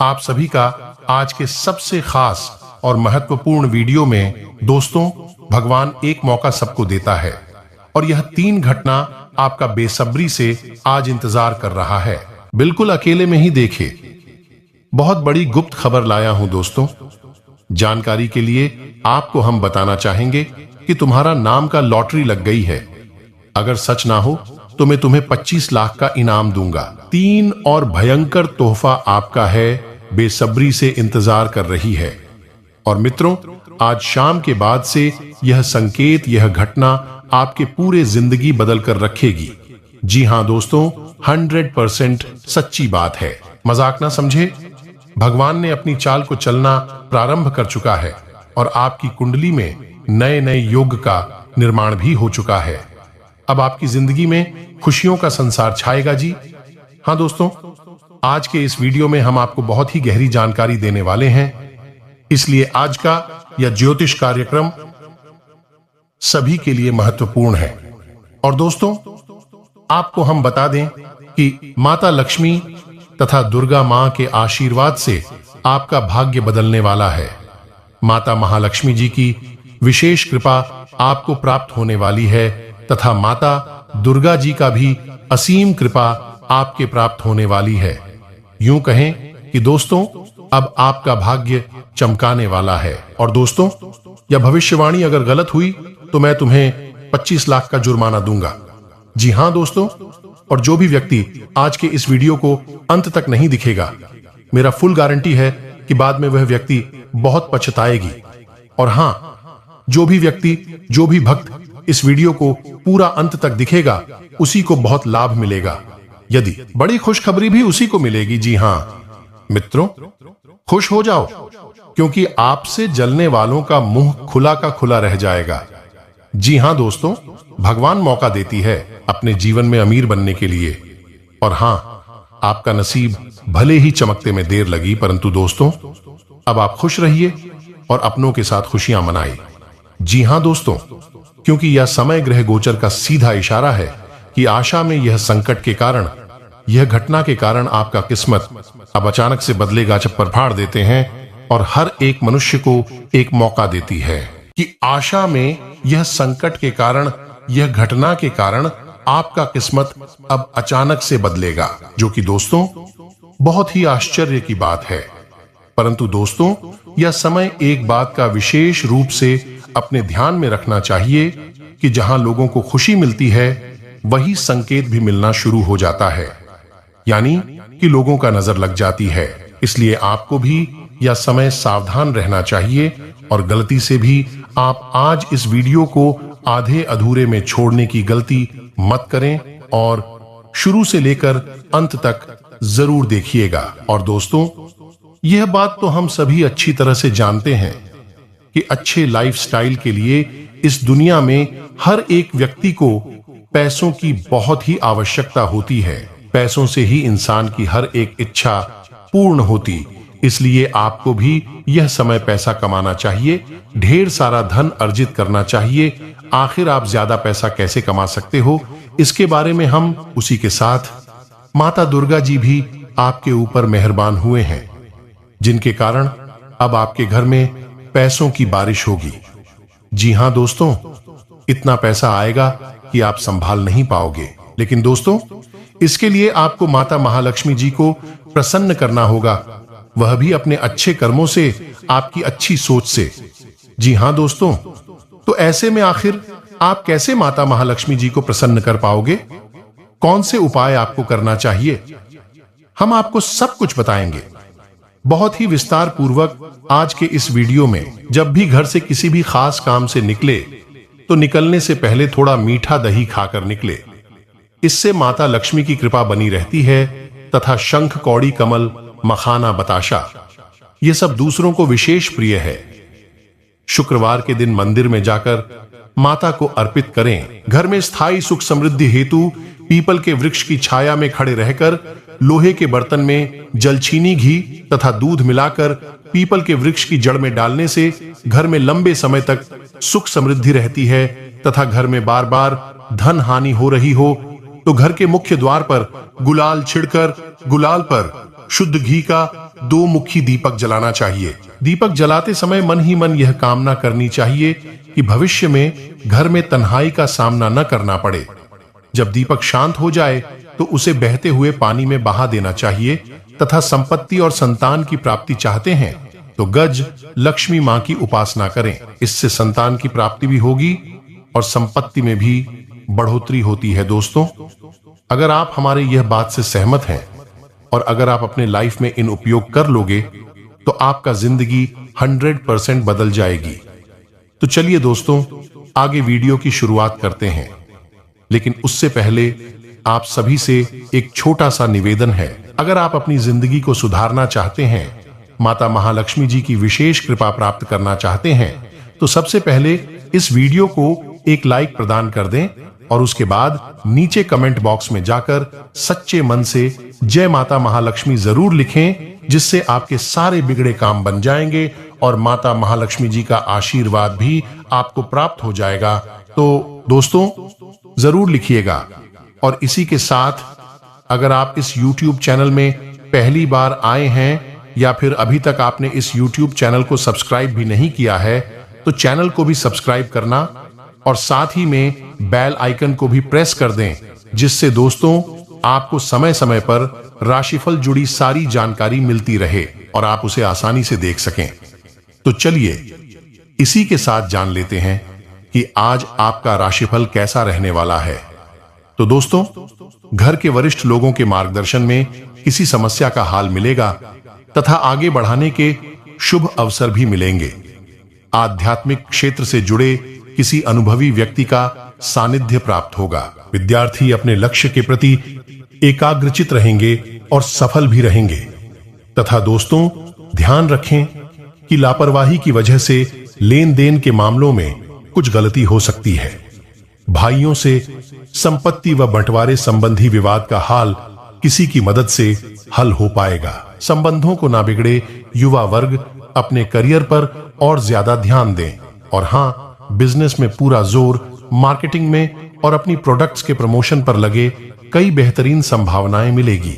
आप सभी का आज के सबसे खास और महत्वपूर्ण वीडियो में। दोस्तों, भगवान एक मौका सबको देता है और यह 3 घटना आपका बेसब्री से आज इंतजार कर रहा है। बिल्कुल अकेले में ही देखे। बहुत बड़ी गुप्त खबर लाया हूं दोस्तों। जानकारी के लिए आपको हम बताना चाहेंगे कि तुम्हारा नाम का लॉटरी लग गई है। अगर सच ना हो तो मैं तुम्हें 25 लाख का इनाम दूंगा। 3 और भयंकर तोहफा आपका है, बेसब्री से इंतजार कर रही है। और मित्रों, आज शाम के बाद से यह संकेत, यह घटना आपके पूरे जिंदगी बदल कर रखेगी। जी हां दोस्तों, 100% सच्ची बात है। मजाक ना समझे। भगवान ने अपनी चाल को चलना प्रारंभ कर चुका है और आपकी कुंडली में नए नए योग का निर्माण भी हो चुका है। अब आपकी जिंदगी में खुशियों का संसार छाएगा जी। हां दोस्तों, आज के इस वीडियो में हम आपको बहुत ही गहरी जानकारी देने वाले हैं। इसलिए आज का यह ज्योतिष कार्यक्रम सभी के लिए महत्वपूर्ण है। और दोस्तों, आपको हम बता दें कि माता लक्ष्मी तथा दुर्गा मां के आशीर्वाद से आपका भाग्य बदलने वाला है। माता महालक्ष्मी जी की विशेष कृपा आपको प्राप्त होने वाली है तथा माता दुर्गा जी का भी असीम कृपा आपके प्राप्त होने वाली है। यूं कहें कि दोस्तों, अब आपका भाग्य चमकाने वाला है। और दोस्तों, यह भविष्यवाणी अगर गलत हुई तो मैं तुम्हें 25 लाख का जुर्माना दूंगा। जी हां दोस्तों, और जो भी व्यक्ति आज के इस वीडियो को अंत तक नहीं दिखेगा, मेरा फुल गारंटी है कि बाद में वह व्यक्ति बहुत पछताएगी। और हां, जो भी व्यक्ति, जो भी भक्त इस वीडियो को पूरा अंत तक दिखेगा, उसी को बहुत लाभ मिलेगा। यदि बड़ी खुशखबरी भी उसी को मिलेगी। जी हां मित्रों, खुश हो जाओ, क्योंकि आपसे जलने वालों का मुंह खुला का खुला रह जाएगा। जी हां दोस्तों, भगवान मौका देती है अपने जीवन में अमीर बनने के लिए। और हां, आपका नसीब भले ही चमकते में देर लगी, परंतु दोस्तों, अब आप खुश रहिए और अपनों के साथ खुशियां मनाइए। जी हां दोस्तों, क्योंकि यह समय ग्रह गोचर का सीधा इशारा है कि आशा में यह संकट के कारण, यह घटना के कारण आपका किस्मत अब अचानक से बदलेगा। चप्पर फाड़ देते हैं और हर एक मनुष्य को एक मौका देती है कि आशा में यह संकट के कारण, यह घटना के कारण आपका किस्मत अब अचानक से बदलेगा, जो कि दोस्तों बहुत ही आश्चर्य की बात है। परंतु दोस्तों, यह समय एक बात का विशेष रूप से अपने ध्यान में रखना चाहिए कि जहां लोगों को खुशी मिलती है, वही संकेत भी मिलना शुरू हो जाता है, यानी कि लोगों का नजर लग जाती है। इसलिए आपको भी यह समय सावधान रहना चाहिए और गलती से भी आप आज इस वीडियो को आधे अधूरे में छोड़ने की गलती मत करें और शुरू से लेकर अंत तक जरूर देखिएगा। और दोस्तों, यह बात तो हम सभी अच्छी तरह से जानते हैं कि अच्छे लाइफस्टाइल के लिए इस दुनिया में हर एक व्यक्ति को पैसों की बहुत ही आवश्यकता होती है। पैसों से ही इंसान की हर एक इच्छा पूर्ण होती। इसलिए आपको भी यह समय पैसा कमाना चाहिए, ढेर सारा धन अर्जित करना चाहिए। आखिर आप ज्यादा पैसा कैसे कमा सकते हो, इसके बारे में हम उसी के साथ माता दुर्गा जी भी आपके ऊपर मेहरबान हुए हैं, जिनके कारण अब आपके घर में पैसों की बारिश होगी। जी हां दोस्तों, इतना पैसा आएगा कि आप संभाल नहीं पाओगे। लेकिन दोस्तों, इसके लिए आपको माता महालक्ष्मी जी को प्रसन्न करना होगा, वह भी अपने अच्छे कर्मों से, आपकी अच्छी सोच से। जी हां दोस्तों, तो ऐसे में आखिर आप कैसे माता महालक्ष्मी जी को प्रसन्न कर पाओगे? कौन से उपाय आपको करना चाहिए, हम आपको सब कुछ बताएंगे बहुत ही विस्तार पूर्वक आज के इस वीडियो में। जब भी घर से किसी भी खास काम से निकले तो निकलने से पहले थोड़ा मीठा दही खाकर निकले। इससे माता लक्ष्मी की कृपा बनी रहती है तथा शंख, कौड़ी, कमल, मखाना, बताशा, ये सब दूसरों को विशेष प्रिय है। शुक्रवार के दिन मंदिर में जाकर माता को अर्पित करें। घर में स्थायी सुख समृद्धि हेतु पीपल के वृक्ष की छाया में खड़े रहकर लोहे के बर्तन में जलचीनी, घी तथा दूध मिलाकर पीपल के वृक्ष की जड़ में डालने से घर में लंबे समय तक सुख समृद्धि रहती है तथा घर में बार बार धन हानि हो रही हो तो घर के मुख्य द्वार पर गुलाल छिड़कर गुलाल पर शुद्ध घी का दो मुखी दीपक जलाना चाहिए। दीपक जलाते समय मन ही मन यह कामना करनी चाहिए कि भविष्य में घर में तन्हाई का सामना न करना पड़े। जब दीपक शांत हो जाए तो उसे बहते हुए पानी में बहा देना चाहिए तथा संपत्ति और संतान की प्राप्ति चाहते हैं तो गज लक्ष्मी मां की उपासना करें। इससे संतान की प्राप्ति भी होगी और संपत्ति में भी बढ़ोतरी होती है। दोस्तों, अगर आप हमारे यह बात से सहमत हैं और अगर आप अपने लाइफ में इन उपयोग कर लोगे तो आपका जिंदगी 100% बदल जाएगी। तो चलिए दोस्तों, आगे वीडियो की शुरुआत करते हैं, लेकिन उससे पहले आप सभी से एक छोटा सा निवेदन है। अगर आप अपनी जिंदगी को सुधारना चाहते हैं, माता महालक्ष्मी जी की विशेष कृपा प्राप्त करना चाहते हैं, तो सबसे पहले इस वीडियो को एक लाइक प्रदान कर दें और उसके बाद नीचे कमेंट बॉक्स में जाकर सच्चे मन से जय माता महालक्ष्मी जरूर लिखें, जिससे आपके सारे बिगड़े काम बन जाएंगे और माता महालक्ष्मी जी का आशीर्वाद भी आपको प्राप्त हो जाएगा। तो दोस्तों, जरूर लिखिएगा। और इसी के साथ अगर आप इस YouTube चैनल में पहली बार आए हैं या फिर अभी तक आपने इस YouTube चैनल को सब्सक्राइब भी नहीं किया है तो चैनल को भी सब्सक्राइब करना और साथ ही में बेल आइकन को भी प्रेस कर दें, जिससे दोस्तों आपको समय समय पर राशिफल जुड़ी सारी जानकारी मिलती रहे और आप उसे आसानी से देख सकें। तो चलिए इसी के साथ जान लेते हैं कि आज आपका राशिफल कैसा रहने वाला है। तो दोस्तों, घर के वरिष्ठ लोगों के मार्गदर्शन में किसी समस्या का हाल मिलेगा तथा आगे बढ़ाने के शुभ अवसर भी मिलेंगे। आध्यात्मिक क्षेत्र से जुड़े किसी अनुभवी व्यक्ति का सानिध्य प्राप्त होगा। विद्यार्थी अपने लक्ष्य के प्रति एकाग्रचित रहेंगे और सफल भी रहेंगे। तथा दोस्तों, ध्यान रखें कि लापरवाही की वजह से लेन देन के मामलों में कुछ गलती हो सकती है। भाइयों से संपत्ति व बंटवारे संबंधी विवाद का हाल किसी की मदद से हल हो पाएगा। संबंधों को ना बिगड़े युवा वर्ग अपने करियर पर और ज्यादा ध्यान दें और हाँ, बिजनेस में पूरा जोर मार्केटिंग में और अपनी प्रोडक्ट्स के प्रमोशन पर लगे, कई बेहतरीन संभावनाएं मिलेगी।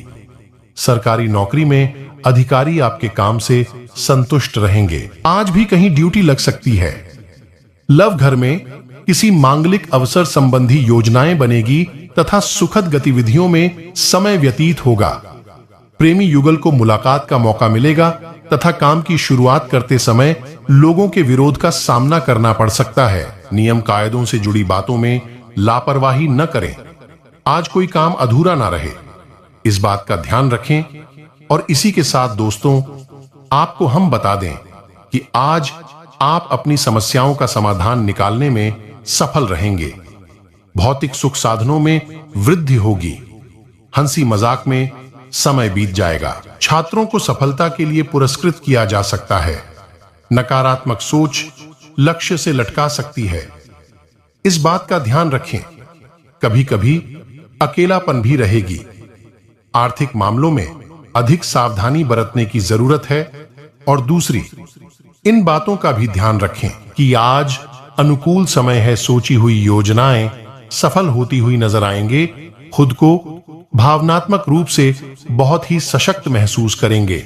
सरकारी नौकरी में अधिकारी आपके काम से संतुष्ट रहेंगे। आज भी कहीं ड्यूटी लग सकती है। लव घर में किसी मांगलिक अवसर संबंधी योजनाएं बनेगी तथा सुखद गतिविधियों में समय व्यतीत होगा। प्रेमी युगल को मुलाकात का मौका मिलेगा तथा काम की शुरुआत करते समय लोगों के विरोध का सामना करना पड़ सकता है। नियम कायदों से जुड़ी बातों में लापरवाही न करें। आज कोई काम अधूरा ना रहे, इस बात का ध्यान रखें। और इसी के साथ दोस्तों, आपको हम बता दें कि आज आप अपनी समस्याओं का समाधान निकालने में सफल रहेंगे। भौतिक सुख साधनों में वृद्धि होगी। हंसी मजाक में समय बीत जाएगा। छात्रों को सफलता के लिए पुरस्कृत किया जा सकता है। नकारात्मक सोच लक्ष्य से लटका सकती है, इस बात का ध्यान रखें। कभी कभी अकेलापन भी रहेगी। आर्थिक मामलों में अधिक सावधानी बरतने की जरूरत है। और दूसरी, इन बातों का भी ध्यान रखें कि आज अनुकूल समय है। सोची हुई योजनाएं सफल होती हुई नजर आएंगे। खुद को भावनात्मक रूप से बहुत ही सशक्त महसूस करेंगे।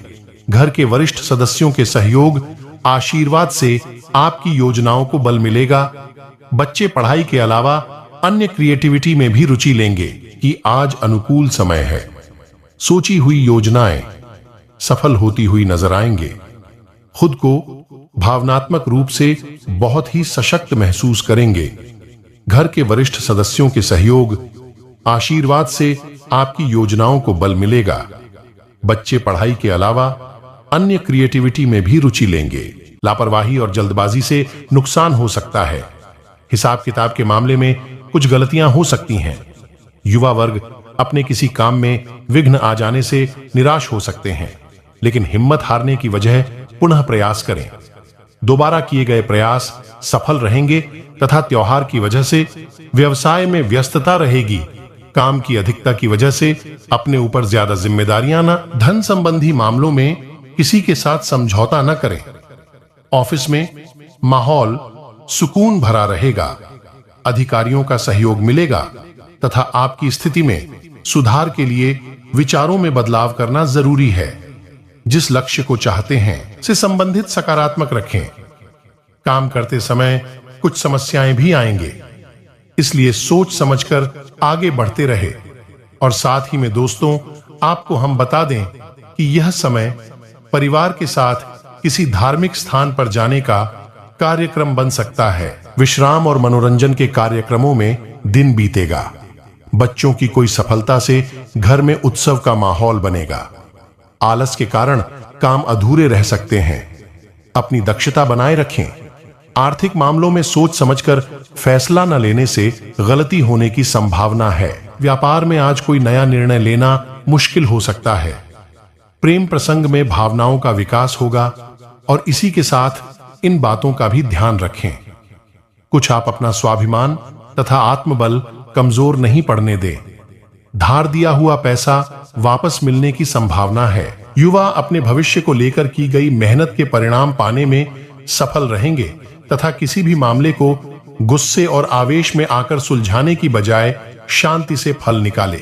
घर के वरिष्ठ सदस्यों के सहयोग आशीर्वाद से आपकी योजनाओं को बल मिलेगा। बच्चे पढ़ाई के अलावा अन्य क्रिएटिविटी में भी रुचि लेंगे कि आज अनुकूल समय है। सोची हुई योजनाएं सफल होती हुई नजर आएंगे। खुद को भावनात्मक रूप से बहुत ही सशक्त महसूस करेंगे। घर के वरिष्ठ सदस्यों के सहयोग आशीर्वाद से आपकी योजनाओं को बल मिलेगा। बच्चे पढ़ाई के अलावा अन्य क्रिएटिविटी में भी रुचि लेंगे। लापरवाही और जल्दबाजी से नुकसान हो सकता है। हिसाब किताब के मामले में कुछ गलतियां हो सकती हैं। युवा वर्ग अपने किसी काम में विघ्न आ जाने से निराश हो सकते हैं, लेकिन हिम्मत हारने की वजह पुनः प्रयास करें। दोबारा किए गए प्रयास सफल रहेंगे तथा त्योहार की वजह से व्यवसाय में व्यस्तता रहेगी। काम की अधिकता की वजह से अपने ऊपर ज्यादा जिम्मेदारियां न। धन संबंधी मामलों में किसी के साथ समझौता न करें। ऑफिस में माहौल सुकून भरा रहेगा। अधिकारियों का सहयोग मिलेगा तथा आपकी स्थिति में सुधार के लिए विचारों में बदलाव करना जरूरी है। जिस लक्ष्य को चाहते हैं से संबंधित सकारात्मक रखें। काम करते समय कुछ समस्याएं भी आएंगे, इसलिए सोच समझकर आगे बढ़ते रहे। और साथ ही में दोस्तों, आपको हम बता दें कि यह समय परिवार के साथ किसी धार्मिक स्थान पर जाने का कार्यक्रम बन सकता है। विश्राम और मनोरंजन के कार्यक्रमों में दिन बीतेगा। बच्चों की कोई सफलता से घर में उत्सव का माहौल बनेगा। आलस के कारण काम अधूरे रह सकते हैं। अपनी दक्षता बनाए रखें। आर्थिक मामलों में सोच समझकर फैसला न लेने से गलती होने की संभावना है। व्यापार में आज कोई नया निर्णय लेना मुश्किल हो सकता है। प्रेम प्रसंग में भावनाओं का विकास होगा और इसी के साथ इन बातों का भी ध्यान रखें। कुछ आप अपना स्वाभिमान तथा आत्मबल कमजोर नहीं पड़ने दें। धार दिया हुआ पैसा वापस मिलने की संभावना है। युवा अपने भविष्य को लेकर की गई मेहनत के परिणाम पाने में सफल रहेंगे तथा किसी भी मामले को गुस्से और आवेश में आकर सुलझाने की बजाय शांति से फल निकाले।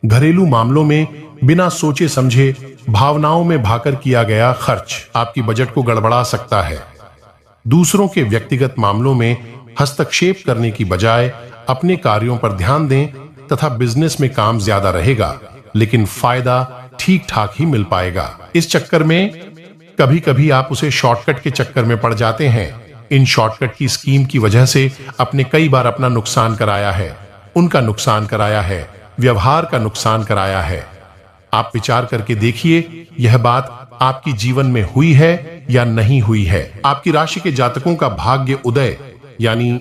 घरेलू मामलों में बिना सोचे समझे भावनाओं में भाकर किया गया खर्च आपकी बजट को गड़बड़ा सकता है। दूसरों के व्यक्तिगत मामलों में हस्तक्षेप करने की बजाय अपने कार्यों पर ध्यान दें तथा बिजनेस में काम ज्यादा रहेगा, लेकिन फायदा ठीक ठाक ही मिल पाएगा। इस चक्कर में कभी कभी आप उसे शॉर्टकट के चक्कर में पड़ जाते हैं। इन शॉर्टकट की स्कीम की वजह से आपने कई बार अपना नुकसान कराया है, उनका नुकसान कराया है, व्यवहार का नुकसान कराया है। आप विचार करके देखिए, यह बात आपकी जीवन में हुई है या नहीं हुई है। आपकी राशि के जातकों का भाग्य उदय यानी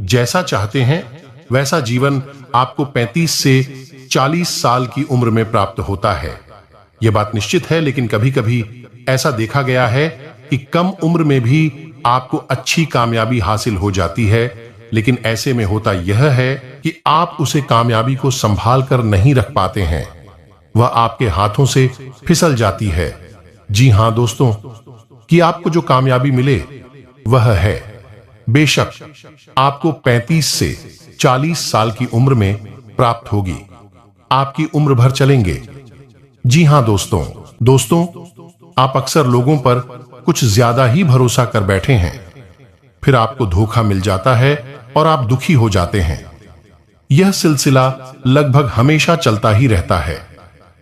जैसा चाहते हैं वैसा जीवन आपको 35 से 40 साल की उम्र में प्राप्त होता है। यह बात निश्चित है, लेकिन कभी कभी ऐसा देखा गया है कि कम उम्र में भी आपको अच्छी कामयाबी हासिल हो जाती है, लेकिन ऐसे में होता यह है कि आप उसे कामयाबी को संभाल कर नहीं रख पाते हैं। वह आपके हाथों से फिसल जाती है। जी हां दोस्तों, कि आपको जो कामयाबी मिले वह है। बेशक आपको 35 से 40 साल की उम्र में प्राप्त होगी। आपकी उम्र भर चलेंगे। जी हां दोस्तों, आप अक्सर लोगों पर कुछ ज्यादा ही भरोसा कर बैठे हैं, फिर आपको धोखा मिल जाता है और आप दुखी हो जाते हैं। यह सिलसिला लगभग हमेशा चलता ही रहता है,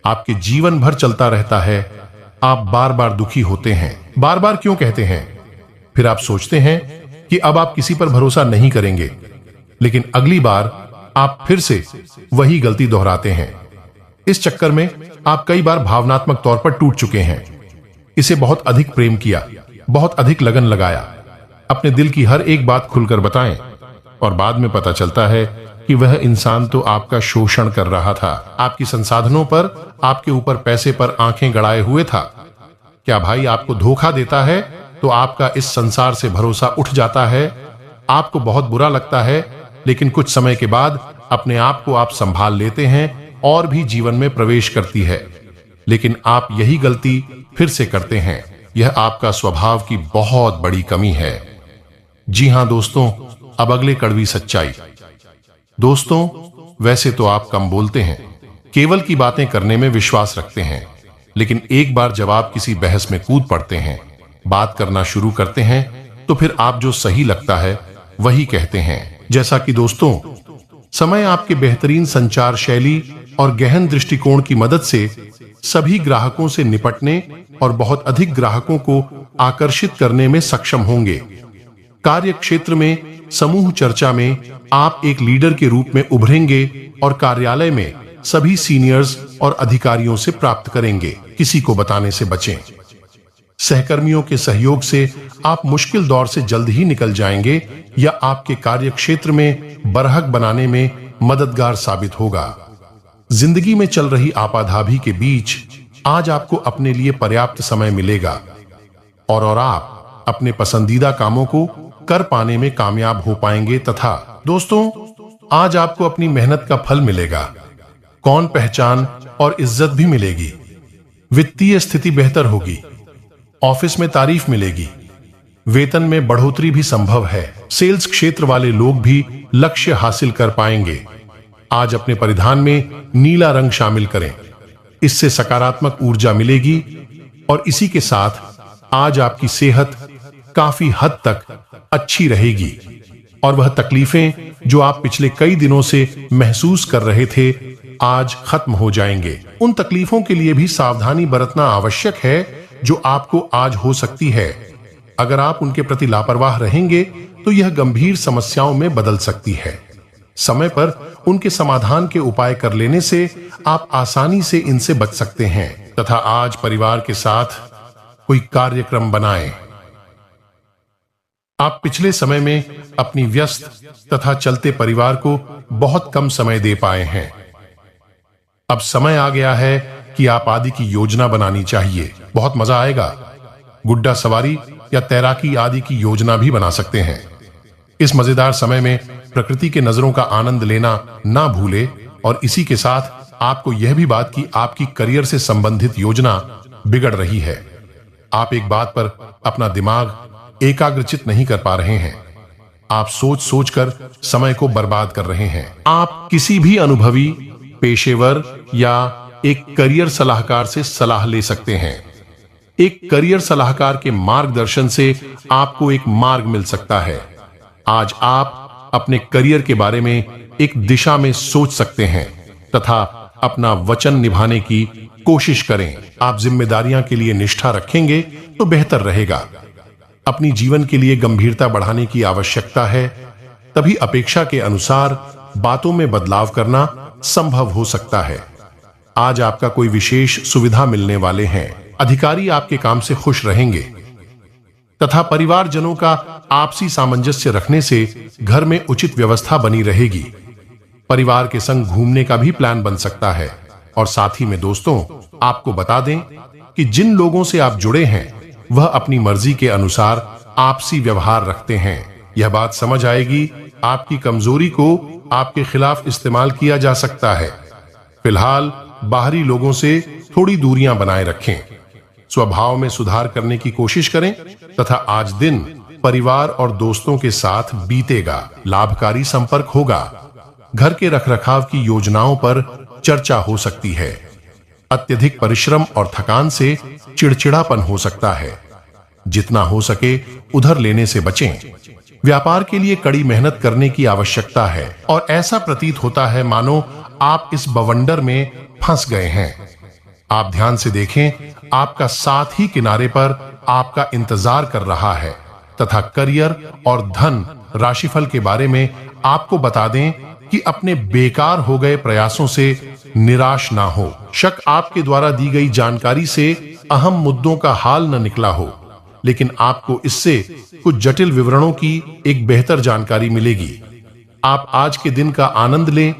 आपके जीवन भर चलता रहता है। आप बार बार दुखी होते हैं। बार बार क्यों कहते हैं? फिर आप सोचते हैं कि अब आप किसी पर भरोसा नहीं करेंगे, लेकिन अगली बार आप फिर से वही गलती दोहराते हैं। इस चक्कर में आप कई बार भावनात्मक तौर पर टूट चुके हैं। इसे बहुत अधिक प्रेम किया, बहुत अधिक लगन लगाया, अपने दिल की हर एक बात खुलकर बताएं, और बाद में पता चलता है कि वह इंसान तो आपका शोषण कर रहा था, आपकी संसाधनों पर, आपके ऊपर पैसे पर आंखें गड़ाए हुए था। क्या भाई आपको धोखा देता है तो आपका इस संसार से भरोसा उठ जाता है। आपको बहुत बुरा लगता है, लेकिन कुछ समय के बाद अपने आप को आप संभाल लेते हैं और भी जीवन में प्रवेश करती है। लेकिन आप यही गलती फिर से करते हैं। यह आपका स्वभाव की बहुत बड़ी कमी है। जी हां दोस्तों, अब अगले कड़वी सच्चाई। दोस्तों, वैसे तो आप कम बोलते हैं, केवल की बातें करने में विश्वास रखते हैं, लेकिन एक बार जब आप किसी बहस में कूद पड़ते हैं, बात करना शुरू करते हैं, तो फिर आप जो सही लगता है वही कहते हैं। जैसा कि दोस्तों, समय आपके बेहतरीन संचार शैली और गहन दृष्टिकोण की मदद से सभी ग्राहकों से निपटने और बहुत अधिक ग्राहकों को आकर्षित करने में सक्षम होंगे। कार्य क्षेत्र में समूह चर्चा में आप एक लीडर के रूप में उभरेंगे और कार्यालय में सभी सीनियर्स और अधिकारियों से प्राप्त करेंगे। किसी को बताने से बचें। सहकर्मियों के सहयोग से आप मुश्किल दौर से जल्द ही निकल जाएंगे या आपके कार्य क्षेत्र में बरहक बनाने में मददगार साबित होगा। जिंदगी में चल रही आपाधापी के बीच आज आपको अपने लिए पर्याप्त समय मिलेगा और आप अपने पसंदीदा कामों को कर पाने में कामयाब हो पाएंगे। तथा दोस्तों, आज आपको अपनी मेहनत का फल मिलेगा, कौन पहचान और इज्जत भी मिलेगी। वित्तीय स्थिति बेहतर होगी, ऑफिस में तारीफ मिलेगी, वेतन में बढ़ोतरी भी संभव है। सेल्स क्षेत्र वाले लोग भी लक्ष्य हासिल कर पाएंगे। आज अपने परिधान में नीला रंग शामिल करें, इससे सकारात्मक ऊर्जा मिलेगी। और इसी के साथ आज आपकी सेहत काफी हद तक अच्छी रहेगी और वह तकलीफें जो आप पिछले कई दिनों से महसूस कर रहे थे आज खत्म हो जाएंगे। उन तकलीफों के लिए भी सावधानी बरतना आवश्यक है जो आपको आज हो सकती है। अगर आप उनके प्रति लापरवाह रहेंगे तो यह गंभीर समस्याओं में बदल सकती है। समय पर उनके समाधान के उपाय कर लेने से आप आसानी से इनसे बच सकते हैं तथा आज परिवार के साथ कोई कार्यक्रम बनाएं। आप पिछले समय में अपनी व्यस्त तथा चलते परिवार को बहुत कम समय दे पाए हैं। अब समय आ गया है कि आप आदि की योजना बनानी चाहिए। बहुत मजा आएगा। गुड्डा सवारी या तैराकी आदि की योजना भी बना सकते हैं। इस मजेदार समय में प्रकृति के नजरों का आनंद लेना ना भूले और इसी के साथ आपको यह भी बात कि आपकी करियर से संबंधित योजना बिगड़ रही है। आप एक बात पर अपना दिमाग एकाग्रचित नहीं कर पा रहे हैं। आप सोच सोच कर समय को बर्बाद कर रहे हैं। आप किसी भी अनुभवी पेशेवर या एक करियर सलाहकार से सलाह ले सकते हैं। एक करियर सलाहकार के मार्गदर्शन से आपको एक मार्ग मिल सकता है। आज आप अपने करियर के बारे में एक दिशा में सोच सकते हैं तथा अपना वचन निभाने की कोशिश करें। आप जिम्मेदारियां के लिए निष्ठा रखेंगे तो बेहतर रहेगा। अपनी जीवन के लिए गंभीरता बढ़ाने की आवश्यकता है, तभी अपेक्षा के अनुसार बातों में बदलाव करना संभव हो सकता है। आज आपका कोई विशेष सुविधा मिलने वाले हैं। अधिकारी आपके काम से खुश रहेंगे तथा परिवारजनों का आपसी सामंजस्य रखने से घर में उचित व्यवस्था बनी रहेगी। परिवार के संग घूमने का भी प्लान बन सकता है। और साथ ही में दोस्तों, आपको बता दें कि जिन लोगों से आप जुड़े हैं वह अपनी मर्जी के अनुसार आपसी व्यवहार रखते हैं। यह बात समझ आएगी, आपकी कमजोरी को आपके खिलाफ इस्तेमाल किया जा सकता है। फिलहाल बाहरी लोगों से थोड़ी दूरियां बनाए रखें। स्वभाव में सुधार करने की कोशिश करें तथा आज दिन परिवार और दोस्तों के साथ बीतेगा। लाभकारी संपर्क होगा। घर के रखरखाव की योजनाओं पर चर्चा हो सकती है। अत्यधिक परिश्रम और थकान से चिड़चिड़ापन हो सकता है। जितना हो सके उधर लेने से बचें। व्यापार के लिए कड़ी मेहनत करने की आवश्यकता है और ऐसा प्रतीत होता है मानो आप इस बवंडर में फंस गए हैं। आप ध्यान से देखें, आपका साथ ही किनारे पर आपका इंतजार कर रहा है तथा करियर और धन राशिफल के बारे में आपको बता दें कि अपने बेकार हो गए प्रयासों से निराश ना हो। शक आपके द्वारा दी गई जानकारी से अहम मुद्दों का हाल न निकला हो, लेकिन आपको इससे कुछ जटिल विवरणों की एक बेहतर जानकारी मिलेगी। आप आज के दिन का आनंद लें,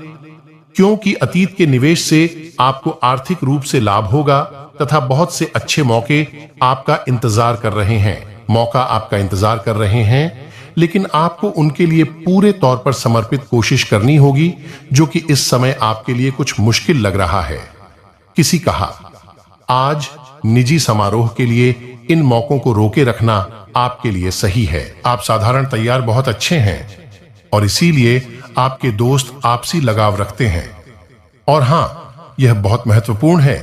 क्योंकि अतीत के निवेश से आपको आर्थिक रूप से लाभ होगा तथा बहुत से अच्छे मौके आपका इंतजार कर रहे हैं। मौका आपका इंतजार कर रहे हैं, लेकिन आपको उनके लिए पूरे तौर पर समर्पित कोशिश करनी होगी, जो कि इस समय आपके लिए कुछ मुश्किल लग रहा है। किसी कहा, आज निजी समारोह के लिए इन मौकों को रोके रखना आपके लिए सही है। आप साधारण तैयार बहुत अच्छे हैं और इसीलिए आपके दोस्त आपसी लगाव रखते हैं। और हां, यह बहुत महत्वपूर्ण है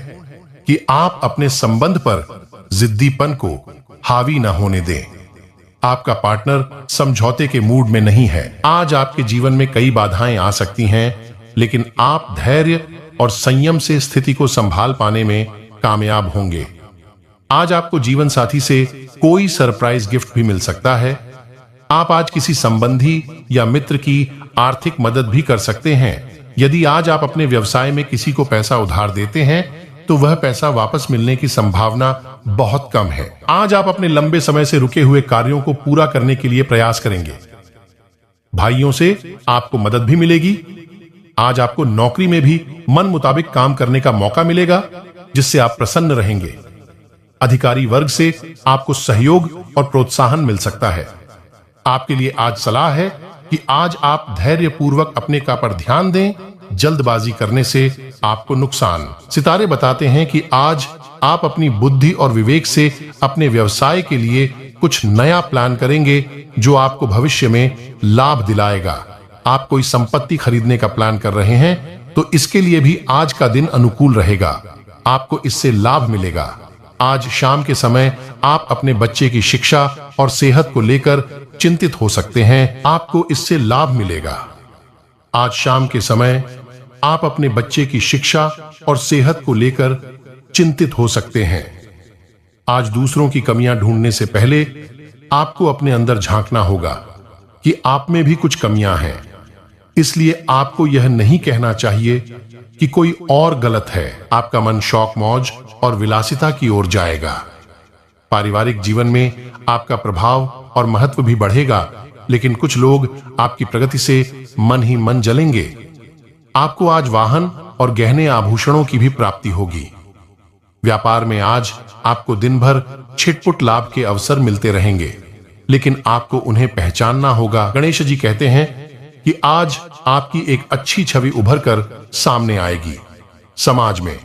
कि आप अपने संबंध पर जिद्दीपन को हावी न होने दें। आपका पार्टनर समझौते के मूड में नहीं है। आज आपके जीवन में कई बाधाएं आ सकती हैं, लेकिन आप धैर्य और संयम से स्थिति को संभाल पाने में कामयाब होंगे। आज आपको जीवन साथी से कोई सरप्राइज गिफ्ट भी मिल सकता है। आप आज किसी संबंधी या मित्र की आर्थिक मदद भी कर सकते हैं। यदि आज आप अपने व्यवसाय में किसी को पैसा उधार देते हैं तो वह पैसा वापस मिलने की संभावना बहुत कम है। आज आप अपने लंबे समय से रुके हुए कार्यों को पूरा करने के लिए प्रयास करेंगे। भाइयों से आपको मदद भी मिलेगी। आज आपको नौकरी में भी मन मुताबिक काम करने का मौका मिलेगा, जिससे आप प्रसन्न रहेंगे। अधिकारी वर्ग से आपको सहयोग और प्रोत्साहन मिल सकता है। आपके लिए आज सलाह है कि आज आप धैर्य पूर्वक अपने का पर ध्यान दें। जल्दबाजी करने से आपको नुकसान। सितारे बताते हैं कि आज आप अपनी बुद्धि और विवेक से अपने व्यवसाय के लिए कुछ नया प्लान करेंगे, जो आपको भविष्य में लाभ दिलाएगा। आप कोई संपत्ति खरीदने का प्लान कर रहे हैं तो इसके लिए भी आज का दिन अनुकूल रहेगा। आपको इससे लाभ मिलेगा। आज शाम के समय आप अपने बच्चे की शिक्षा और सेहत को लेकर चिंतित हो सकते हैं, आपको इससे लाभ मिलेगा। आज शाम के समय आप अपने बच्चे की शिक्षा और सेहत को लेकर चिंतित हो सकते हैं। आज दूसरों की कमियां ढूंढने से पहले आपको अपने अंदर झांकना होगा कि आप में भी कुछ कमियां हैं। इसलिए आपको यह नहीं कहना चाहिए कि कोई और गलत है। आपका मन शौक मौज और विलासिता की ओर जाएगा। पारिवारिक जीवन में आपका प्रभाव और महत्व भी बढ़ेगा, लेकिन कुछ लोग आपकी प्रगति से मन ही मन जलेंगे। आपको आज वाहन और गहने आभूषणों की भी प्राप्ति होगी। व्यापार में आज आपको दिन भर छिटपुट लाभ के अवसर मिलते रहेंगे, लेकिन आपको उन्हें पहचानना होगा। गणेश जी कहते हैं कि आज आपकी एक अच्छी छवि उभर कर सामने आएगी। समाज में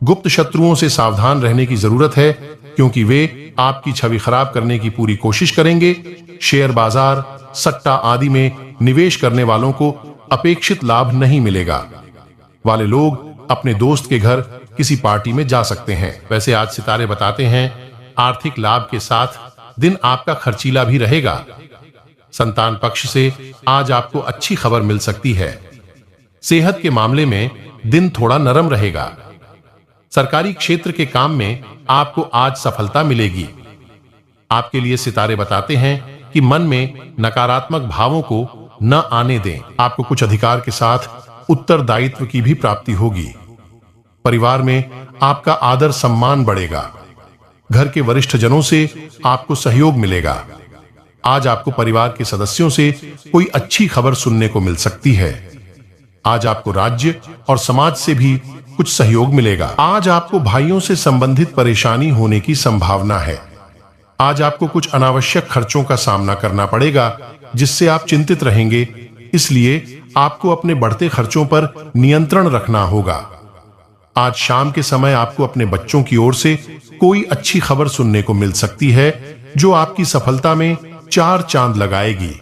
गुप्त शत्रुओं से सावधान रहने की जरूरत है, क्योंकि वे आपकी छवि खराब करने की पूरी कोशिश करेंगे। शेयर बाजार, सट्टा आदि में निवेश करने वालों को अपेक्षित लाभ नहीं मिलेगा। वाले लोग अपने दोस्त के घर किसी पार्टी में जा सकते हैं। वैसे आज सितारे बताते हैं आर्थिक लाभ के साथ दिन आपका खर्चीला भी रहेगा। संतान पक्ष से आज आपको अच्छी खबर मिल सकती है। सेहत के मामले में दिन थोड़ा नरम रहेगा। सरकारी क्षेत्र के काम में आपको आज सफलता मिलेगी। आपके लिए सितारे बताते हैं कि मन में नकारात्मक भावों को न आने दें। आपको कुछ अधिकार के साथ उत्तरदायित्व की भी प्राप्ति होगी। परिवार में आपका आदर सम्मान बढ़ेगा। घर के वरिष्ठ जनों से आपको सहयोग मिलेगा। आज आपको परिवार के सदस्यों से कोई अच्छी खबर सुनने को मिल सकती है। आज आपको राज्य और समाज से भी कुछ सहयोग मिलेगा। आज आपको भाइयों से संबंधित परेशानी होने की संभावना है। आज आपको कुछ अनावश्यक खर्चों का सामना करना पड़ेगा, जिससे आप चिंतित रहेंगे। इसलिए आपको अपने बढ़ते खर्चों पर नियंत्रण रखना होगा। आज शाम के समय आपको अपने बच्चों की ओर से कोई अच्छी खबर सुनने को मिल सकती है, जो आपकी सफलता में 4 चांद लगाएगी।